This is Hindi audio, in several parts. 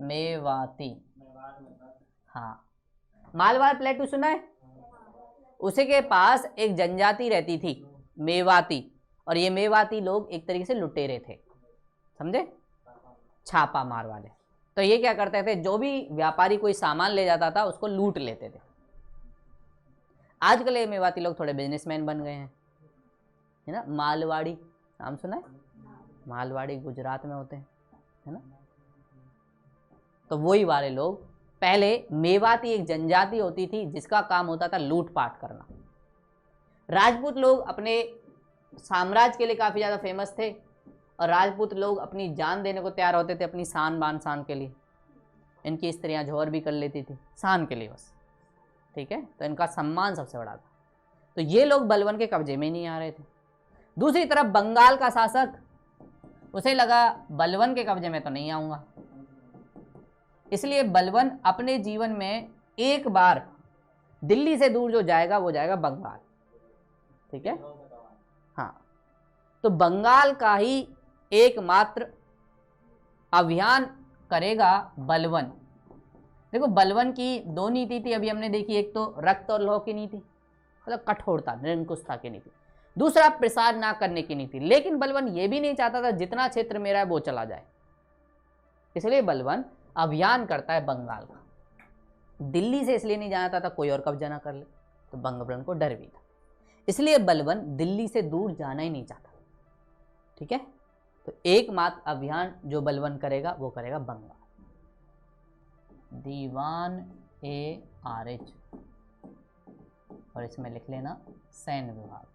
मेवाती। हाँ, मालवार प्लेटू सुना है? उसी के पास एक जनजाति रहती थी मेवाती, और ये मेवाती लोग एक तरीके से लुटेरे थे, समझे, छापा मार वाले। तो ये क्या करते थे, जो भी व्यापारी कोई सामान ले जाता था उसको लूट लेते थे। आजकल ये मेवाती लोग थोड़े बिजनेसमैन बन गए हैं, है ना। मालवाड़ी नाम सुना है? मालवाड़ी गुजरात में होते हैं, है ना। तो वही वाले लोग, पहले मेवाती एक जनजाति होती थी जिसका काम होता था लूटपाट करना। राजपूत लोग अपने साम्राज्य के लिए काफ़ी ज़्यादा फेमस थे, और राजपूत लोग अपनी जान देने को तैयार होते थे अपनी शान बान शान के लिए। इनकी स्त्रियां जौहर भी कर लेती थी शान के लिए बस, ठीक है। तो इनका सम्मान सबसे बड़ा था। तो ये लोग बलवन के कब्जे में नहीं आ रहे थे। दूसरी तरफ बंगाल का शासक, उसे लगा बलवन के कब्जे में तो नहीं आऊँगा, इसलिए बलवन अपने जीवन में एक बार दिल्ली से दूर जो जाएगा वो जाएगा बंगाल, ठीक है। हाँ, तो बंगाल का ही एकमात्र अभियान करेगा बलवन। देखो, बलवन की दो नीति थी अभी हमने देखी, एक तो रक्त और लौह की नीति, मतलब कठोरता निरंकुशता की नीति, दूसरा प्रसार ना करने की नीति। लेकिन बलवन ये भी नहीं चाहता था जितना क्षेत्र मेरा है वो चला जाए, इसलिए बलवन अभियान करता है बंगाल का। दिल्ली से इसलिए नहीं जाना था कोई और कब्जा ना कर ले, तो बलवन को डर भी था, इसलिए बलवन दिल्ली से दूर जाना ही नहीं चाहता, ठीक है। तो एकमात्र अभियान जो बलवन करेगा वो करेगा बंगाल। दीवान ए आरिच, और इसमें लिख लेना सैन्य विभाग।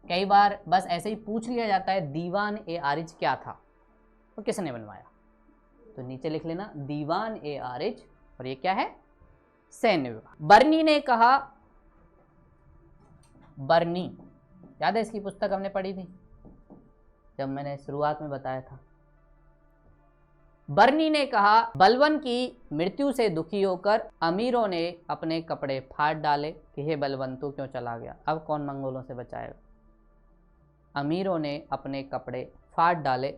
कई बार बस ऐसे ही पूछ लिया जाता है दीवान ए आरिच क्या था, तो किसने बनवाया, तो नीचे लिख लेना दीवान ए आरिच, और ये क्या है, सैन्य विभाग। बर्नी ने कहा, बर्नी याद है, इसकी पुस्तक हमने पढ़ी थी जब मैंने शुरुआत में बताया था। बर्नी ने कहा, बलवन की मृत्यु से दुखी होकर अमीरों ने अपने कपड़े फाड़ डाले कि हे बलवन तू क्यों चला गया, अब कौन मंगोलों से बचाएगा। अमीरों ने अपने कपड़े फाड़ डाले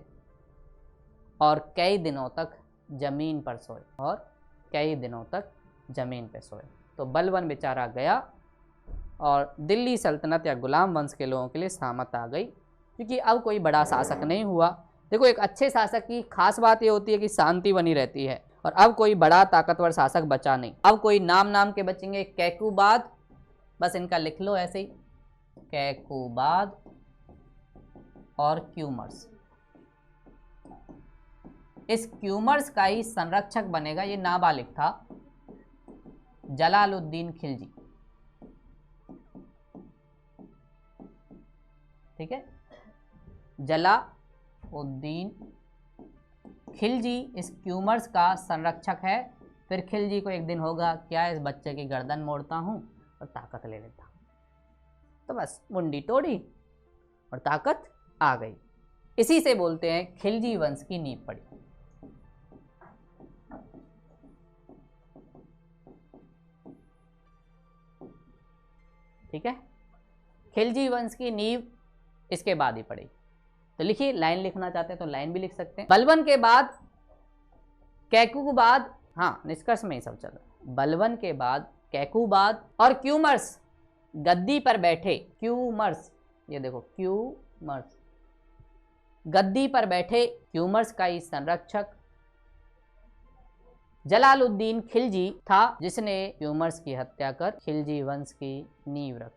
और कई दिनों तक जमीन पर सोए, और कई दिनों तक जमीन पर सोए। तो बलवन बेचारा गया, और दिल्ली सल्तनत या गुलाम वंश के लोगों के लिए सामत आ गई, क्योंकि अब कोई बड़ा शासक नहीं हुआ। देखो, एक अच्छे शासक की खास बात ये होती है कि शांति बनी रहती है, और अब कोई बड़ा ताकतवर शासक बचा नहीं। अब कोई नाम के बचेंगे, कैकुबाद, बस इनका लिख लो ऐसे ही, कैकुबाद और क्यूमर्स। इस क्यूमर्स का ही संरक्षक बनेगा, ये नाबालिग था, जलालुद्दीन खिलजी, ठीक है। जलालुद्दीन खिलजी इस क्यूमर्स का संरक्षक है। फिर खिलजी को एक दिन होगा क्या, इस बच्चे की गर्दन मोड़ता हूँ और ताकत ले लेता हूँ, तो बस मुंडी तोड़ी और ताकत आ गई। इसी से बोलते हैं खिलजी वंश की नींव पड़ी। ठीक है, खिलजी वंश की नींव इसके बाद ही पड़ी। तो लिखिए, लाइन लिखना चाहते हैं तो लाइन भी लिख सकते हैं। बलवन के बाद कैकुबाद, हाँ निष्कर्ष में ही सब चल रहा है। बलवन के बाद कैकुबाद और क्यूमर्स गद्दी पर बैठे। क्यूमर्स, ये देखो क्यूमर्स, गद्दी पर बैठे क्यूमर्स का ही संरक्षक जलालुद्दीन खिलजी था, जिसने क्यूमर्स की हत्या कर खिलजी वंश की नींव रखी।